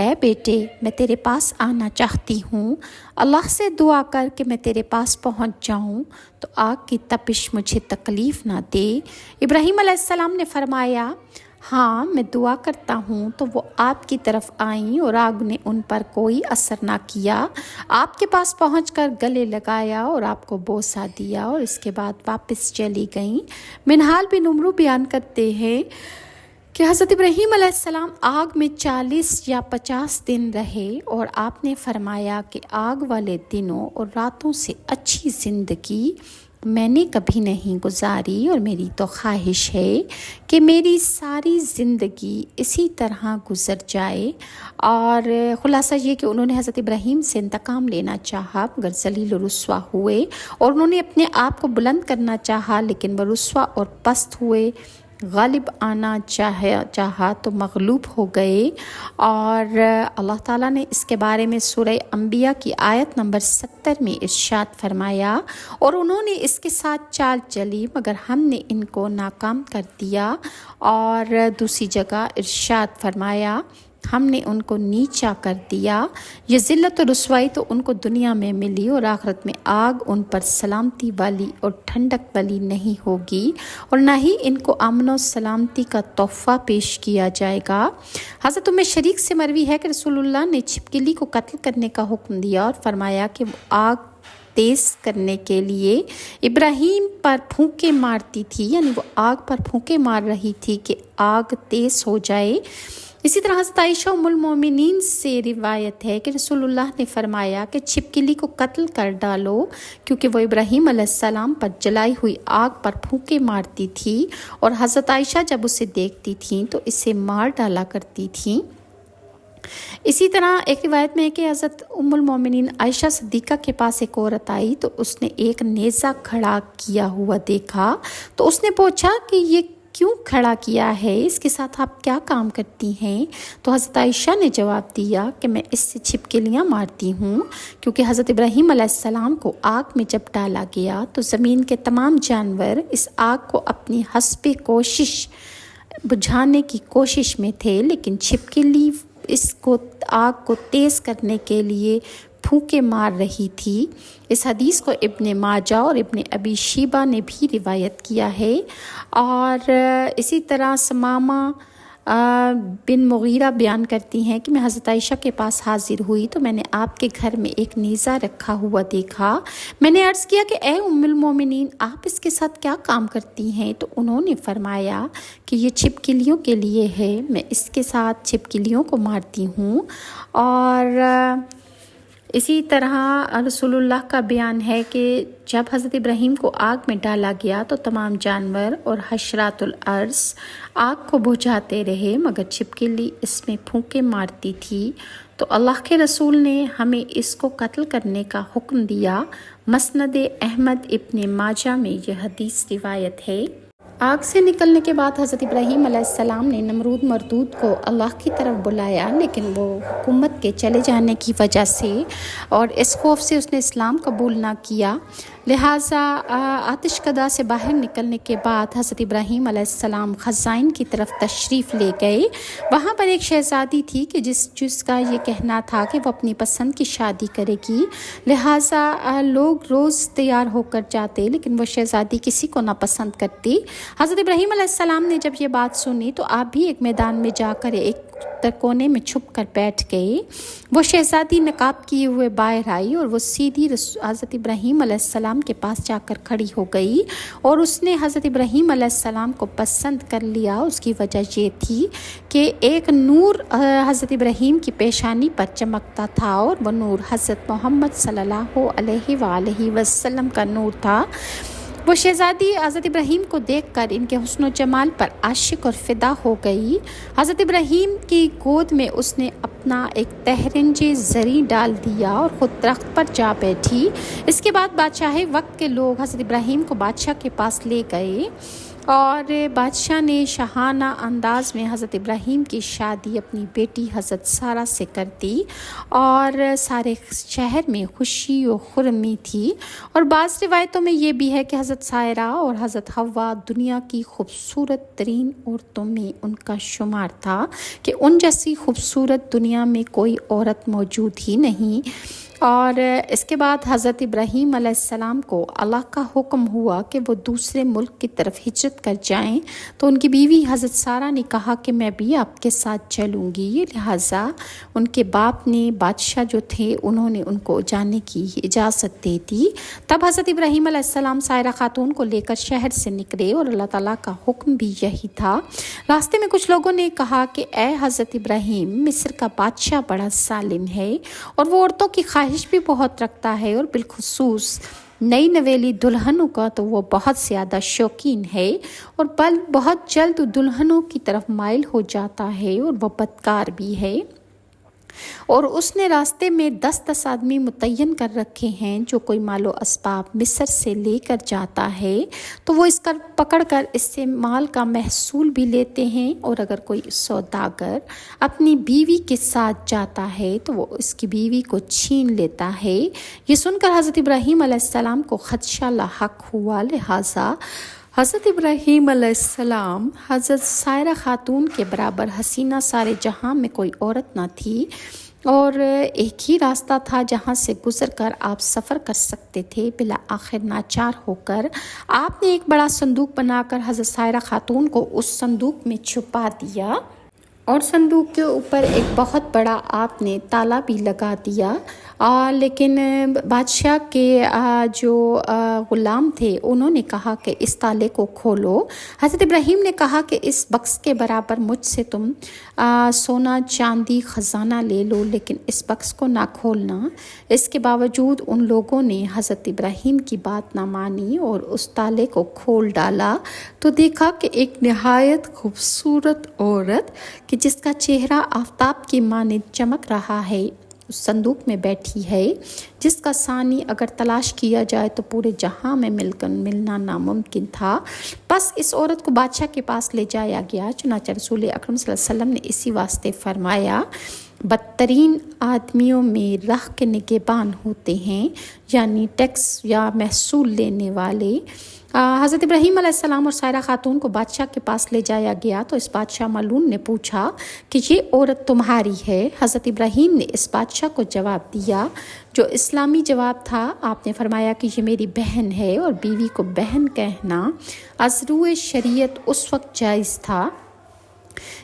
اے بیٹے میں تیرے پاس آنا چاہتی ہوں، اللہ سے دعا کر کہ میں تیرے پاس پہنچ جاؤں تو آگ کی تپش مجھے تکلیف نہ دے۔ ابراہیم علیہ السلام نے فرمایا ہاں میں دعا کرتا ہوں، تو وہ آپ کی طرف آئیں اور آگ نے ان پر کوئی اثر نہ کیا۔ آپ کے پاس پہنچ کر گلے لگایا اور آپ کو بوسہ دیا اور اس کے بعد واپس چلی گئیں۔ منہال بن عمرو بیان کرتے ہیں کہ حضرت ابراہیم علیہ السلام آگ میں 40 یا 50 دن رہے اور آپ نے فرمایا کہ آگ والے دنوں اور راتوں سے اچھی زندگی میں نے کبھی نہیں گزاری، اور میری تو خواہش ہے کہ میری ساری زندگی اسی طرح گزر جائے۔ اور خلاصہ یہ کہ انہوں نے حضرت ابراہیم سے انتقام لینا چاہا مگر ذلیل و رسوا ہوئے، اور انہوں نے اپنے آپ کو بلند کرنا چاہا لیکن وہ رسوا اور پست ہوئے، غالب آنا چاہا تو مغلوب ہو گئے۔ اور اللہ تعالیٰ نے اس کے بارے میں سورہ انبیاء کی آیت نمبر 70 میں ارشاد فرمایا، اور انہوں نے اس کے ساتھ چال چلی مگر ہم نے ان کو ناکام کر دیا۔ اور دوسری جگہ ارشاد فرمایا ہم نے ان کو نیچا کر دیا۔ یہ ذلت و رسوائی تو ان کو دنیا میں ملی اور آخرت میں آگ ان پر سلامتی والی اور ٹھنڈک والی نہیں ہوگی، اور نہ ہی ان کو امن و سلامتی کا تحفہ پیش کیا جائے گا۔ حضرت ام شریک سے مروی ہے کہ رسول اللہ نے چھپکلی کو قتل کرنے کا حکم دیا اور فرمایا کہ وہ آگ تیز کرنے کے لیے ابراہیم پر پھونکے مارتی تھی، یعنی وہ آگ پر پھونکے مار رہی تھی کہ آگ تیز ہو جائے۔ اسی طرح حضرت عائشہ ام المومنین سے روایت ہے کہ رسول اللہ نے فرمایا کہ چھپکلی کو قتل کر ڈالو، کیونکہ وہ ابراہیم علیہ السلام پر جلائی ہوئی آگ پر پھونکے مارتی تھی، اور حضرت عائشہ جب اسے دیکھتی تھیں تو اسے مار ڈالا کرتی تھیں۔ اسی طرح ایک روایت میں ہے کہ حضرت ام المومنین عائشہ صدیقہ کے پاس ایک عورت آئی تو اس نے ایک نیزہ کھڑا کیا ہوا دیکھا، تو اس نے پوچھا کہ یہ کیوں کھڑا کیا ہے، اس کے ساتھ آپ کیا کام کرتی ہیں؟ تو حضرت عائشہ نے جواب دیا کہ میں اس سے چھپکلیاں مارتی ہوں، کیونکہ حضرت ابراہیم علیہ السلام کو آگ میں جب ڈالا گیا تو زمین کے تمام جانور اس آگ کو اپنی حسب کوشش بجھانے کی کوشش میں تھے، لیکن چھپکلی اس کو آگ کو تیز کرنے کے لیے پھونکے مار رہی تھی۔ اس حدیث کو ابن ماجہ اور ابن ابی شیبہ نے بھی روایت کیا ہے۔ اور اسی طرح سمامہ بن مغیرہ بیان کرتی ہیں کہ میں حضرت عائشہ کے پاس حاضر ہوئی تو میں نے آپ کے گھر میں ایک نیزہ رکھا ہوا دیکھا۔ میں نے عرض کیا کہ اے ام المومنین آپ اس کے ساتھ کیا کام کرتی ہیں؟ تو انہوں نے فرمایا کہ یہ چھپکلیوں کے لیے ہے، میں اس کے ساتھ چھپکلیوں کو مارتی ہوں۔ اور اسی طرح رسول اللہ کا بیان ہے کہ جب حضرت ابراہیم کو آگ میں ڈالا گیا تو تمام جانور اور حشرات الارض آگ کو بجھاتے رہے مگر چھپکلی اس میں پھونکے مارتی تھی، تو اللہ کے رسول نے ہمیں اس کو قتل کرنے کا حکم دیا۔ مسند احمد ابن ماجہ میں یہ حدیث روایت ہے۔ آگ سے نکلنے کے بعد حضرت ابراہیم علیہ السلام نے نمرود مردود کو اللہ کی طرف بلایا، لیکن وہ حکومت کے چلے جانے کی وجہ سے اور اس خوف سے اس نے اسلام قبول نہ کیا، لہٰذا آتش کدہ سے باہر نکلنے کے بعد حضرت ابراہیم علیہ السلام خزائن کی طرف تشریف لے گئے۔ وہاں پر ایک شہزادی تھی کہ جس کا یہ کہنا تھا کہ وہ اپنی پسند کی شادی کرے گی، لہٰذا لوگ روز تیار ہو کر جاتے لیکن وہ شہزادی کسی کو نہ پسند کرتی۔ حضرت ابراہیم علیہ السلام نے جب یہ بات سنی تو آپ بھی ایک میدان میں جا کر ایک کونے میں چھپ کر بیٹھ گئے۔ وہ شہزادی نقاب کیے ہوئے باہر آئی اور وہ سیدھی حضرت ابراہیم علیہ السلام کے پاس جا کر کھڑی ہو گئی اور اس نے حضرت ابراہیم علیہ السلام کو پسند کر لیا۔ اس کی وجہ یہ تھی کہ ایک نور حضرت ابراہیم کی پیشانی پر چمکتا تھا اور وہ نور حضرت محمد صلی اللہ علیہ وآلہ وسلم کا نور تھا۔ وہ شہزادی حضرت ابراہیم کو دیکھ کر ان کے حسن و جمال پر عاشق اور فدا ہو گئی۔ حضرت ابراہیم کی گود میں اس نے اپنا ایک تہرنج زری ڈال دیا اور خود درخت پر جا بیٹھی۔ اس کے بعد بادشاہ وقت کے لوگ حضرت ابراہیم کو بادشاہ کے پاس لے گئے اور بادشاہ نے شاہانہ انداز میں حضرت ابراہیم کی شادی اپنی بیٹی حضرت سارہ سے کر دی اور سارے شہر میں خوشی و خرمی تھی۔ اور بعض روایتوں میں یہ بھی ہے کہ حضرت سائرہ اور حضرت حوا دنیا کی خوبصورت ترین عورتوں میں ان کا شمار تھا کہ ان جیسی خوبصورت دنیا میں کوئی عورت موجود ہی نہیں۔ اور اس کے بعد حضرت ابراہیم علیہ السلام کو اللہ کا حکم ہوا کہ وہ دوسرے ملک کی طرف ہجرت کر جائیں، تو ان کی بیوی حضرت سارہ نے کہا کہ میں بھی آپ کے ساتھ چلوں گی، لہٰذا ان کے باپ نے بادشاہ جو تھے انہوں نے ان کو جانے کی اجازت دے دی۔ تب حضرت ابراہیم علیہ السلام سائرہ خاتون کو لے کر شہر سے نکلے اور اللہ تعالیٰ کا حکم بھی یہی تھا۔ راستے میں کچھ لوگوں نے کہا کہ اے حضرت ابراہیم، مصر کا بادشاہ بڑا ظالم ہے اور وہ عورتوں کی خواہش بھی بہت رکھتا ہے، اور بالخصوص نئی نویلی دلہنوں کا تو وہ بہت زیادہ شوقین ہے، اور بہت جلد دلہنوں کی طرف مائل ہو جاتا ہے، اور وہ بدکار بھی ہے۔ اور اس نے راستے میں 10 آدمی متعین کر رکھے ہیں جو کوئی مال و اسباب مصر سے لے کر جاتا ہے تو وہ اس کا پکڑ کر اس سے مال کا محصول بھی لیتے ہیں، اور اگر کوئی سوداگر اپنی بیوی کے ساتھ جاتا ہے تو وہ اس کی بیوی کو چھین لیتا ہے۔ یہ سن کر حضرت ابراہیم علیہ السلام کو خدشہ لاحق ہوا، لہٰذا حضرت ابراہیم علیہ السلام حضرت سائرہ خاتون کے برابر حسینہ سارے جہاں میں کوئی عورت نہ تھی، اور ایک ہی راستہ تھا جہاں سے گزر کر آپ سفر کر سکتے تھے۔ بالآخر ناچار ہو کر آپ نے ایک بڑا صندوق بنا کر حضرت سائرہ خاتون کو اس صندوق میں چھپا دیا، اور صندوق کے اوپر ایک بہت بڑا آپ نے تالا بھی لگا دیا۔ لیکن بادشاہ کے جو غلام تھے انہوں نے کہا کہ اس تالے کو کھولو۔ حضرت ابراہیم نے کہا کہ اس بکس کے برابر مجھ سے تم سونا چاندی خزانہ لے لو، لیکن اس بکس کو نہ کھولنا۔ اس کے باوجود ان لوگوں نے حضرت ابراہیم کی بات نہ مانی اور اس تالے کو کھول ڈالا تو دیکھا کہ ایک نہایت خوبصورت عورت کہ جس کا چہرہ آفتاب کی مانند چمک رہا ہے اس صندوق میں بیٹھی ہے، جس کا ثانی اگر تلاش کیا جائے تو پورے جہاں میں ملنا ناممکن تھا۔ بس اس عورت کو بادشاہ کے پاس لے جایا گیا، چنانچہ رسول اکرم صلی اللہ علیہ وسلم نے اسی واسطے فرمایا بدترین آدمیوں میں راہ کے نگہبان ہوتے ہیں، یعنی ٹیکس یا محصول لینے والے۔ حضرت ابراہیم علیہ السلام اور سائرہ خاتون کو بادشاہ کے پاس لے جایا گیا تو اس بادشاہ ملعون نے پوچھا کہ یہ عورت تمہاری ہے؟ حضرت ابراہیم نے اس بادشاہ کو جواب دیا جو اسلامی جواب تھا۔ آپ نے فرمایا کہ یہ میری بہن ہے، اور بیوی کو بہن کہنا از روئے شریعت اس وقت جائز تھا۔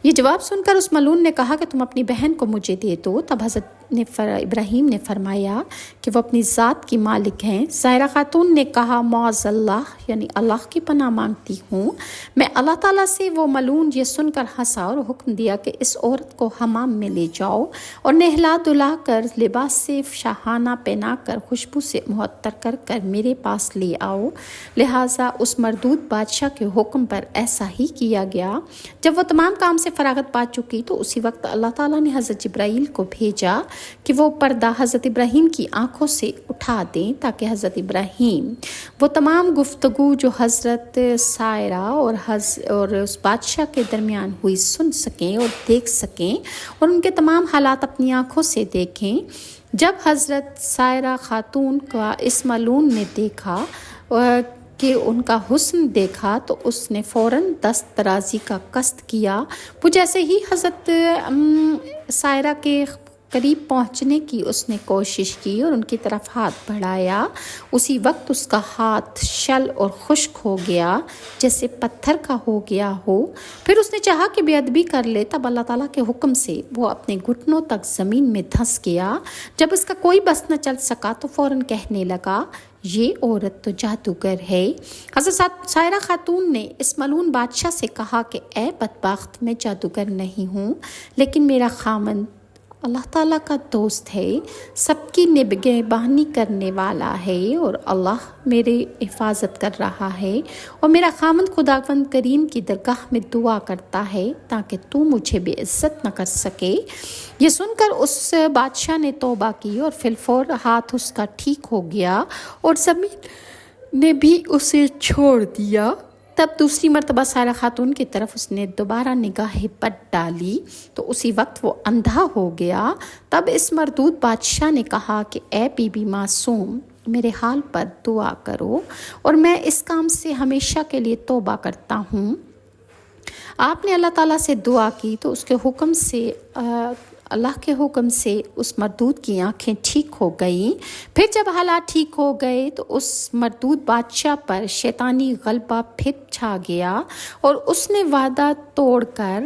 یہ جواب سن کر اس ملعون نے کہا کہ تم اپنی بہن کو مجھے دے دو۔ تب حضرت ابراہیم نے فرمایا کہ وہ اپنی ذات کی مالک ہیں۔ سائرہ خاتون نے کہا معاذ اللہ، یعنی اللہ کی پناہ مانگتی ہوں میں اللہ تعالیٰ سے۔ وہ ملعون یہ سن کر ہنسا اور حکم دیا کہ اس عورت کو حمام میں لے جاؤ اور نہلا دھلا کر لباس سے شاہانہ پہنا کر خوشبو سے معطر کر کر میرے پاس لے آؤ۔ لہٰذا اس مردود بادشاہ کے حکم پر ایسا ہی کیا گیا۔ جب وہ تمام کام سے فراغت پا چکی تو اسی وقت اللہ تعالیٰ نے حضرت جبرائیل کو بھیجا کہ وہ پردہ حضرت ابراہیم کی آنکھوں سے اٹھا دیں تاکہ حضرت ابراہیم وہ تمام گفتگو جو حضرت سائرہ اور اس بادشاہ کے درمیان ہوئی سن سکیں اور دیکھ سکیں، اور ان کے تمام حالات اپنی آنکھوں سے دیکھیں۔ جب حضرت سائرہ خاتون کا اس ملعون نے دیکھا کہ ان کا حسن دیکھا تو اس نے فوراً دست درازی کا قصد کیا۔ وہ جیسے ہی حضرت سائرہ کے قریب پہنچنے کی اس نے کوشش کی اور ان کی طرف ہاتھ بڑھایا، اسی وقت اس کا ہاتھ شل اور خشک ہو گیا جیسے پتھر کا ہو گیا ہو۔ پھر اس نے چاہا کہ بے ادبی کر لے، تب اللہ تعالیٰ کے حکم سے وہ اپنے گھٹنوں تک زمین میں دھنس گیا۔ جب اس کا کوئی بس نہ چل سکا تو فوراً کہنے لگا یہ عورت تو جادوگر ہے۔ حضرت سائرہ خاتون نے اس ملعون بادشاہ سے کہا کہ اے بدبخت، میں جادوگر نہیں ہوں، لیکن میرا خاوند اللہ تعالیٰ کا دوست ہے، سب کی نگہبانی کرنے والا ہے، اور اللہ میری حفاظت کر رہا ہے، اور میرا خاوند خداوند کریم کی درگاہ میں دعا کرتا ہے تاکہ تو مجھے بے عزت نہ کر سکے۔ یہ سن کر اس بادشاہ نے توبہ کی اور فی الفور ہاتھ اس کا ٹھیک ہو گیا اور زمین نے بھی اسے چھوڑ دیا۔ تب دوسری مرتبہ سائرہ خاتون کی طرف اس نے دوبارہ نگاہ بد ڈالی تو اسی وقت وہ اندھا ہو گیا۔ تب اس مردود بادشاہ نے کہا کہ اے بی بی معصوم، میرے حال پر دعا کرو اور میں اس کام سے ہمیشہ کے لیے توبہ کرتا ہوں۔ آپ نے اللہ تعالیٰ سے دعا کی تو اس کے حکم سے اللہ کے حکم سے اس مردود کی آنکھیں ٹھیک ہو گئیں۔ پھر جب حالات ٹھیک ہو گئے تو اس مردود بادشاہ پر شیطانی غلبہ پھر چھا گیا اور اس نے وعدہ توڑ کر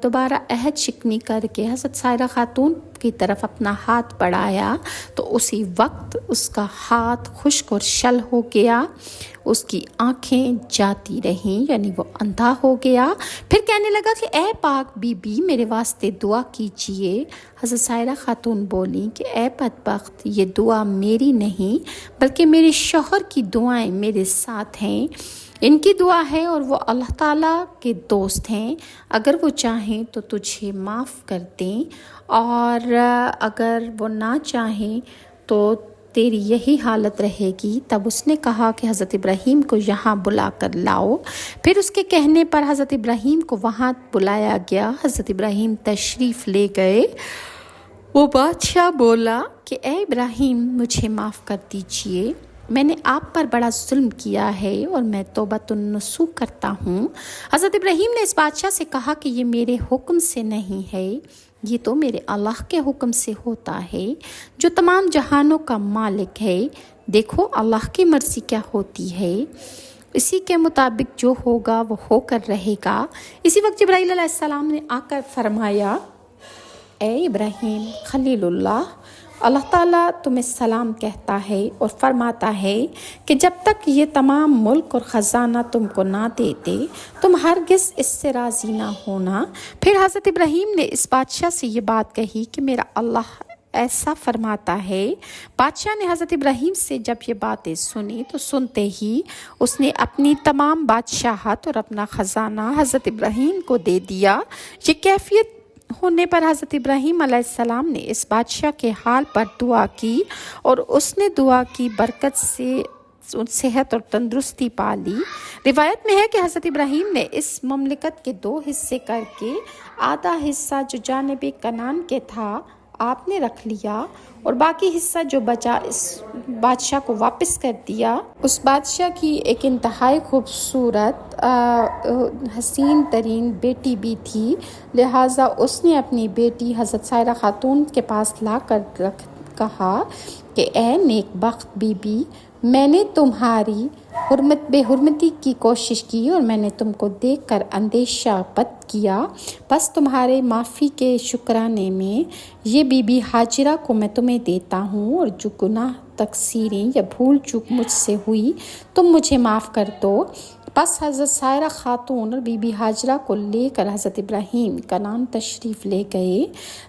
دوبارہ عہد شکنی کر کے حضرت سائرہ خاتون کی طرف اپنا ہاتھ بڑھایا تو اسی وقت اس کا ہاتھ خشک اور شل ہو گیا، اس کی آنکھیں جاتی رہیں، یعنی وہ اندھا ہو گیا۔ پھر کہنے لگا کہ اے پاک بی بی میرے واسطے دعا کیجئے۔ حضرت سائرہ خاتون بولیں کہ اے بدبخت، یہ دعا میری نہیں بلکہ میرے شوہر کی دعائیں میرے ساتھ ہیں، ان کی دعا ہے اور وہ اللہ تعالیٰ کے دوست ہیں، اگر وہ چاہیں تو تجھے معاف کر دیں اور اگر وہ نہ چاہیں تو تیری یہی حالت رہے گی۔ تب اس نے کہا کہ حضرت ابراہیم کو یہاں بلا کر لاؤ۔ پھر اس کے کہنے پر حضرت ابراہیم کو وہاں بلایا گیا۔ حضرت ابراہیم تشریف لے گئے۔ وہ بادشاہ بولا کہ اے ابراہیم مجھے معاف کر دیجئے، میں نے آپ پر بڑا ظلم کیا ہے اور میں توبۃ النصوح کرتا ہوں۔ حضرت ابراہیم نے اس بادشاہ سے کہا کہ یہ میرے حکم سے نہیں ہے، یہ تو میرے اللہ کے حکم سے ہوتا ہے جو تمام جہانوں کا مالک ہے۔ دیکھو اللہ کی مرضی کیا ہوتی ہے، اسی کے مطابق جو ہوگا وہ ہو کر رہے گا۔ اسی وقت جبرائیل علیہ السلام نے آ کر فرمایا، اے ابراہیم خلیل اللہ تعالیٰ تمہیں سلام کہتا ہے اور فرماتا ہے کہ جب تک یہ تمام ملک اور خزانہ تم کو نہ دے دے تم ہرگز اس سے راضی نہ ہونا۔ پھر حضرت ابراہیم نے اس بادشاہ سے یہ بات کہی کہ میرا اللہ ایسا فرماتا ہے۔ بادشاہ نے حضرت ابراہیم سے جب یہ باتیں سنی تو سنتے ہی اس نے اپنی تمام بادشاہت اور اپنا خزانہ حضرت ابراہیم کو دے دیا۔ یہ کیفیت ہونے پر حضرت ابراہیم علیہ السلام نے اس بادشاہ کے حال پر دعا کی اور اس نے دعا کی برکت سے صحت اور تندرستی پالی۔ روایت میں ہے کہ حضرت ابراہیم نے اس مملکت کے 2 حصے کر کے آدھا حصہ جو جانب کنعان کے تھا آپ نے رکھ لیا اور باقی حصہ جو بچا اس بادشاہ کو واپس کر دیا۔ اس بادشاہ کی ایک انتہائی خوبصورت حسین ترین بیٹی بھی تھی، لہٰذا اس نے اپنی بیٹی حضرت سائرہ خاتون کے پاس لا کر کہا کہ اے نیک بخت بی بی، میں نے تمہاری بے حرمتی کی کوشش کی اور میں نے تم کو دیکھ کر اندیشہ بد کیا، بس تمہارے معافی کے شکرانے میں یہ بی بی ہاجرہ کو میں تمہیں دیتا ہوں، اور جو گناہ تقصیریں یا بھول چوک مجھ سے ہوئی تم مجھے معاف کر دو۔ بس حضرت سائرہ خاتون اور بی بی ہاجرہ کو لے کر حضرت ابراہیم کنعان تشریف لے گئے۔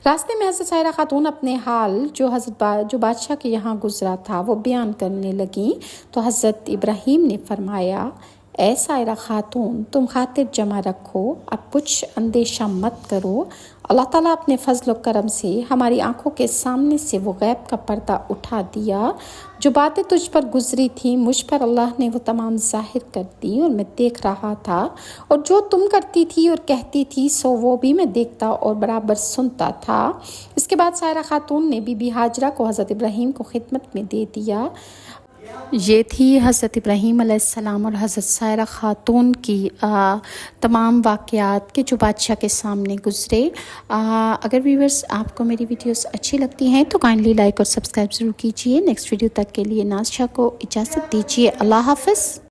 راستے میں حضرت سائرہ خاتون اپنے حال جو بادشاہ کے یہاں گزرا تھا وہ بیان کرنے لگیں تو حضرت ابراہیم نے فرمایا، اے سائرہ خاتون تم خاطر جمع رکھو، اب کچھ اندیشہ مت کرو، اللہ تعالیٰ اپنے فضل و کرم سے ہماری آنکھوں کے سامنے سے وہ غیب کا پردہ اٹھا دیا، جو باتیں تجھ پر گزری تھیں مجھ پر اللہ نے وہ تمام ظاہر کر دی اور میں دیکھ رہا تھا، اور جو تم کرتی تھی اور کہتی تھی سو وہ بھی میں دیکھتا اور برابر سنتا تھا۔ اس کے بعد سائرہ خاتون نے بی بی ہاجرہ کو حضرت ابراہیم کو خدمت میں دے دیا۔ یہ تھی حضرت ابراہیم علیہ السلام اور حضرت سائرہ خاتون کی تمام واقعات کے جو بادشاہ کے سامنے گزرے۔ اگر ویورز آپ کو میری ویڈیوز اچھی لگتی ہیں تو کائنڈلی لائک اور سبسکرائب ضرور کیجیے۔ نیکسٹ ویڈیو تک کے لیے ناز شاہ کو اجازت دیجیے۔ اللہ حافظ۔